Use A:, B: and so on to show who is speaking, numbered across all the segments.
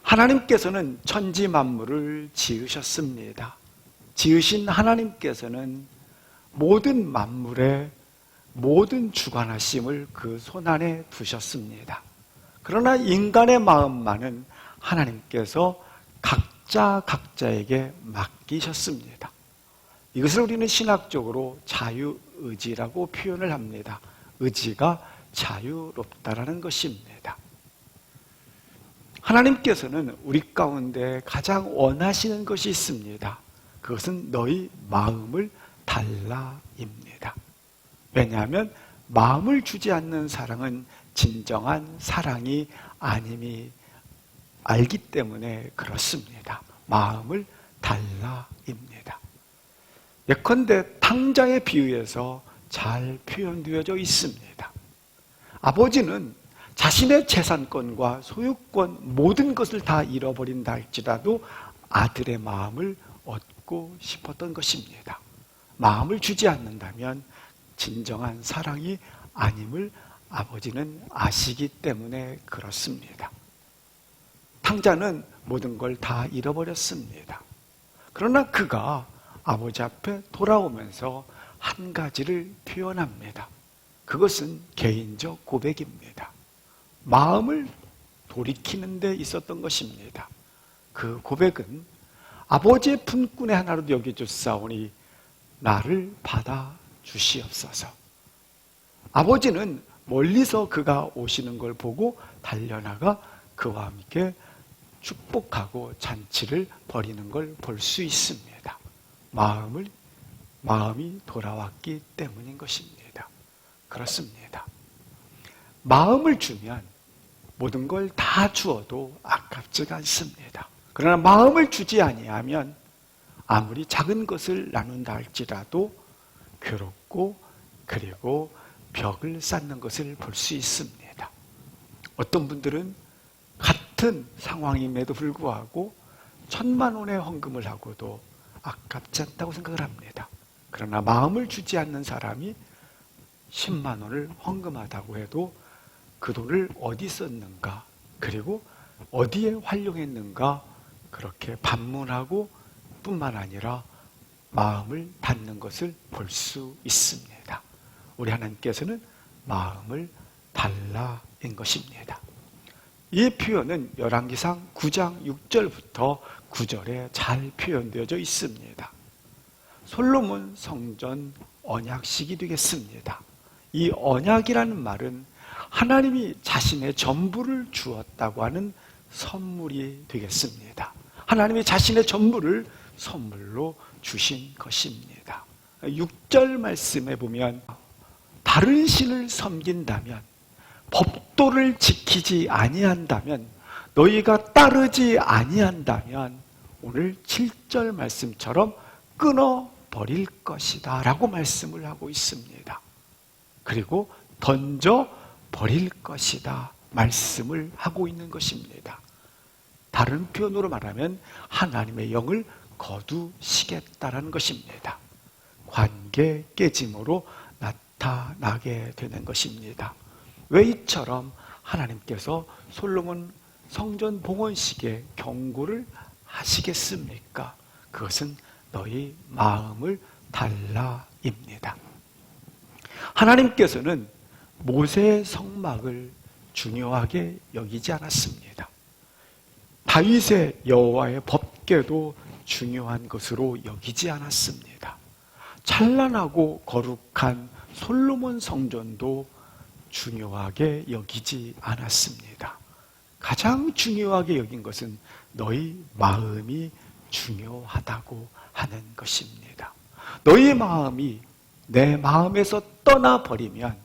A: 하나님께서는 천지 만물을 지으셨습니다. 지으신 하나님께서는 모든 만물의 모든 주관하심을 그 손안에 두셨습니다. 그러나 인간의 마음만은 하나님께서 각자에게 맡기셨습니다. 이것을 우리는 신학적으로 자유의지라고 표현을 합니다. 의지가 자유롭다라는 것입니다. 하나님께서는 우리 가운데 가장 원하시는 것이 있습니다. 그것은 너희 마음을 달라입니다. 왜냐하면 마음을 주지 않는 사랑은 진정한 사랑이 아님이 알기 때문에 그렇습니다. 마음을 달라입니다. 예컨대 탕자의 비유에서 잘 표현되어져 있습니다. 아버지는 자신의 재산권과 소유권 모든 것을 다 잃어버린다 할지라도 아들의 마음을 얻고 싶었던 것입니다. 마음을 주지 않는다면 진정한 사랑이 아님을 아버지는 아시기 때문에 그렇습니다. 탕자는 모든 걸 다 잃어버렸습니다. 그러나 그가 아버지 앞에 돌아오면서 한 가지를 표현합니다. 그것은 개인적 고백입니다. 마음을 돌이키는 데 있었던 것입니다. 그 고백은 아버지의 품꾼의 하나로 여겨주사오니 나를 받아 주시옵소서. 아버지는 멀리서 그가 오시는 걸 보고 달려나가 그와 함께 축복하고 잔치를 벌이는 걸 볼 수 있습니다. 마음이 돌아왔기 때문인 것입니다. 그렇습니다. 마음을 주면 모든 걸 다 주어도 아깝지가 않습니다. 그러나 마음을 주지 아니하면 아무리 작은 것을 나눈다 할지라도 괴롭고 그리고 벽을 쌓는 것을 볼 수 있습니다. 어떤 분들은 같은 상황임에도 불구하고 1,000만 원의 헌금을 하고도 아깝지 않다고 생각을 합니다. 그러나 마음을 주지 않는 사람이 10만 원을 헌금하다고 해도 그 돈을 어디 썼는가 그리고 어디에 활용했는가 그렇게 반문하고 뿐만 아니라 마음을 닫는 것을 볼 수 있습니다. 우리 하나님께서는 마음을 달라인 것입니다. 이 표현은 열왕기상 9장 6절부터 9절에 잘 표현되어져 있습니다. 솔로몬 성전 언약식이 되겠습니다. 이 언약이라는 말은 하나님이 자신의 전부를 주었다고 하는 선물이 되겠습니다. 하나님이 자신의 전부를 선물로 주신 것입니다. 6절 말씀에 보면 다른 신을 섬긴다면 법도를 지키지 아니한다면 너희가 따르지 아니한다면 오늘 7절 말씀처럼 끊어버릴 것이다 라고 말씀을 하고 있습니다. 그리고 던져버릴 것이다 말씀을 하고 있는 것입니다. 다른 표현으로 말하면 하나님의 영을 거두시겠다라는 것입니다. 관계 깨짐으로 나타나게 되는 것입니다. 왜 이처럼 하나님께서 솔로몬 성전 봉헌식에 경고를 하시겠습니까? 그것은 너희 마음을 달라입니다. 하나님께서는 모세의 성막을 중요하게 여기지 않았습니다. 다윗의 여호와의 법궤도 중요한 것으로 여기지 않았습니다. 찬란하고 거룩한 솔로몬 성전도 중요하게 여기지 않았습니다. 가장 중요하게 여긴 것은 너희 마음이 중요하다고 하는 것입니다. 너희 마음이 내 마음에서 떠나버리면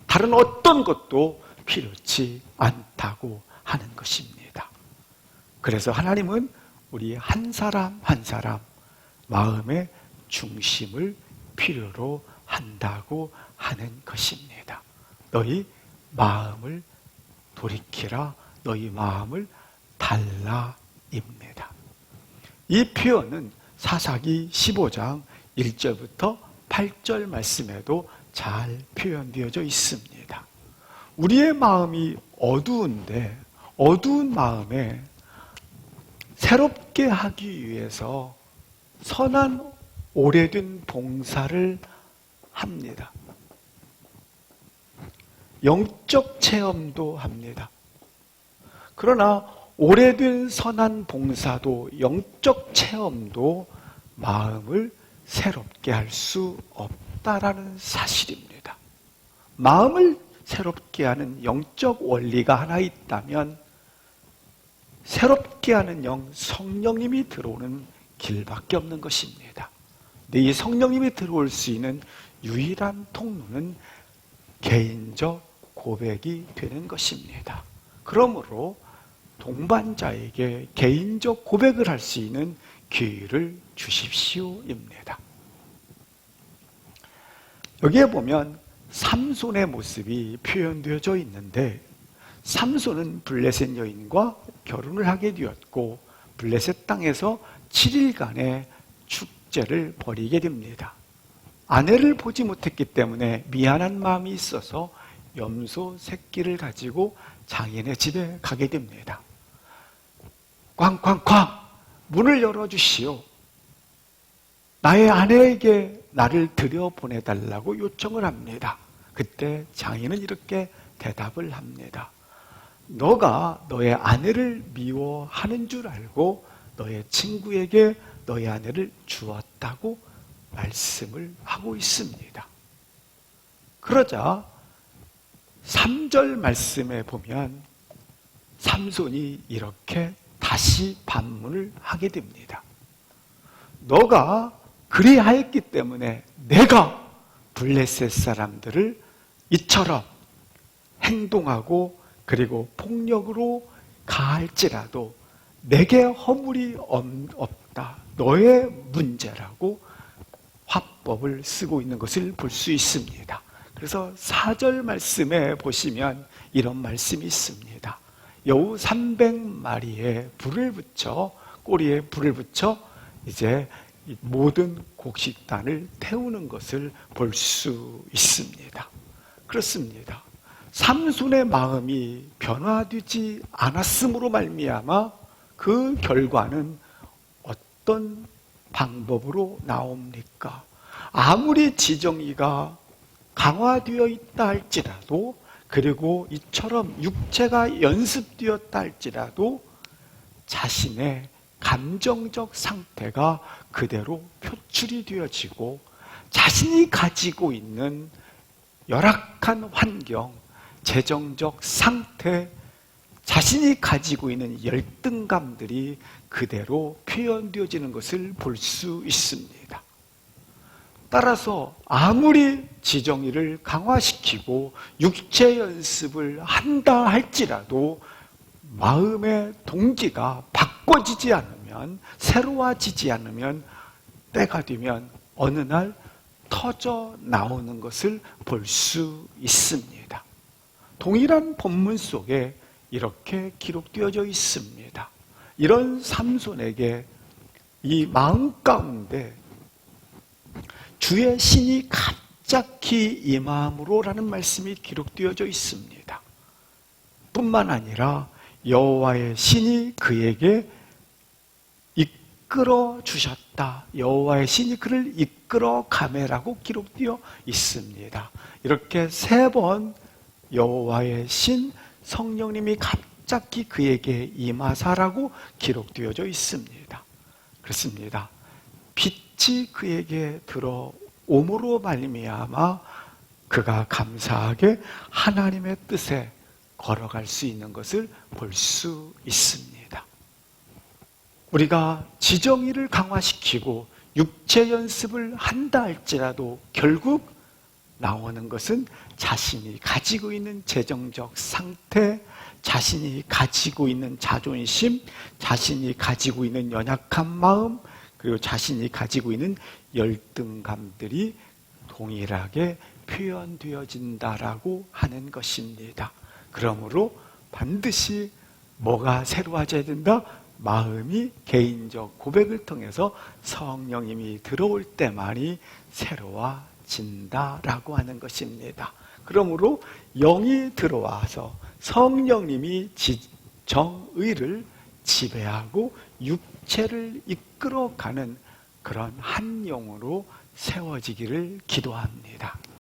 A: 다른 어떤 것도 필요치 않다고 하는 것입니다. 그래서 하나님은 우리 한 사람 한 사람 마음의 중심을 필요로 한다고 하는 것입니다. 너희 마음을 돌이키라, 너희 마음을 달라입니다. 이 표현은 사사기 15장 1절부터 8절 말씀에도 잘 표현되어져 있습니다. 우리의 마음이 어두운데 어두운 마음에 새롭게 하기 위해서 선한 오래된 봉사를 합니다. 영적 체험도 합니다. 그러나 오래된 선한 봉사도 영적 체험도 마음을 새롭게 할 수 없다라는 사실입니다. 마음을 새롭게 하는 영적 원리가 하나 있다면 새롭게 하는 영, 성령님이 들어오는 길밖에 없는 것입니다. 근데 이 성령님이 들어올 수 있는 유일한 통로는 개인적 고백이 되는 것입니다. 그러므로 동반자에게 개인적 고백을 할 수 있는 기회를 주십시오입니다. 여기에 보면 삼손의 모습이 표현되어져 있는데, 삼손은 블레셋 여인과 결혼을 하게 되었고 블레셋 땅에서 7일간의 축제를 벌이게 됩니다. 아내를 보지 못했기 때문에 미안한 마음이 있어서 염소 새끼를 가지고 장인의 집에 가게 됩니다. 쾅쾅쾅 문을 열어주시오. 나의 아내에게 나를 들여보내달라고 요청을 합니다. 그때 장인은 이렇게 대답을 합니다. 너가 너의 아내를 미워하는 줄 알고 너의 친구에게 너의 아내를 주었다고 말씀을 하고 있습니다. 그러자 3절 말씀에 보면 삼손이 이렇게 다시 반문을 하게 됩니다. 너가 그리하였기 때문에 내가 블레셋 사람들을 이처럼 행동하고 그리고 폭력으로 가할지라도 내게 허물이 없다. 너의 문제라고 화법을 쓰고 있는 것을 볼 수 있습니다. 그래서 4절 말씀에 보시면 이런 말씀이 있습니다. 여우 300마리에 불을 붙여, 꼬리에 불을 붙여 이제 모든 곡식단을 태우는 것을 볼 수 있습니다. 그렇습니다. 삼손의 마음이 변화되지 않았음으로 말미암아 그 결과는 어떤 방법으로 나옵니까? 아무리 지정의가 강화되어 있다 할지라도, 그리고 이처럼 육체가 연습되었다 할지라도 자신의 감정적 상태가 그대로 표출이 되어지고 자신이 가지고 있는 열악한 환경, 재정적 상태, 자신이 가지고 있는 열등감들이 그대로 표현되어지는 것을 볼 수 있습니다. 따라서 아무리 지정의를 강화시키고 육체 연습을 한다 할지라도 마음의 동기가 바꿔지지 않으면, 새로워지지 않으면 때가 되면 어느 날 터져 나오는 것을 볼 수 있습니다. 동일한 본문 속에 이렇게 기록되어져 있습니다. 이런 삼손에게 이 마음 가운데 주의 신이 갑자기 임함으로라는 말씀이 기록되어져 있습니다. 뿐만 아니라 여호와의 신이 그에게 이끌어 주셨다. 여호와의 신이 그를 이끌어 가매라고 기록되어 있습니다. 이렇게 3번 여호와의 신, 성령님이 갑자기 그에게 임하사라고 기록되어져 있습니다. 그렇습니다. 빛이 그에게 들어옴으로 말미암아 그가 감사하게 하나님의 뜻에 걸어갈 수 있는 것을 볼 수 있습니다. 우리가 지정의를 강화시키고 육체 연습을 한다 할지라도 결국 나오는 것은 자신이 가지고 있는 재정적 상태, 자신이 가지고 있는 자존심, 자신이 가지고 있는 연약한 마음, 그리고 자신이 가지고 있는 열등감들이 동일하게 표현되어진다라고 하는 것입니다. 그러므로 반드시 뭐가 새로워져야 된다? 마음이 개인적 고백을 통해서 성령님이 들어올 때만이 새로워진다라고 하는 것입니다. 그러므로 영이 들어와서 성령님이 정의를 지배하고 육체를 이끌어가는 그런 한 영으로 세워지기를 기도합니다.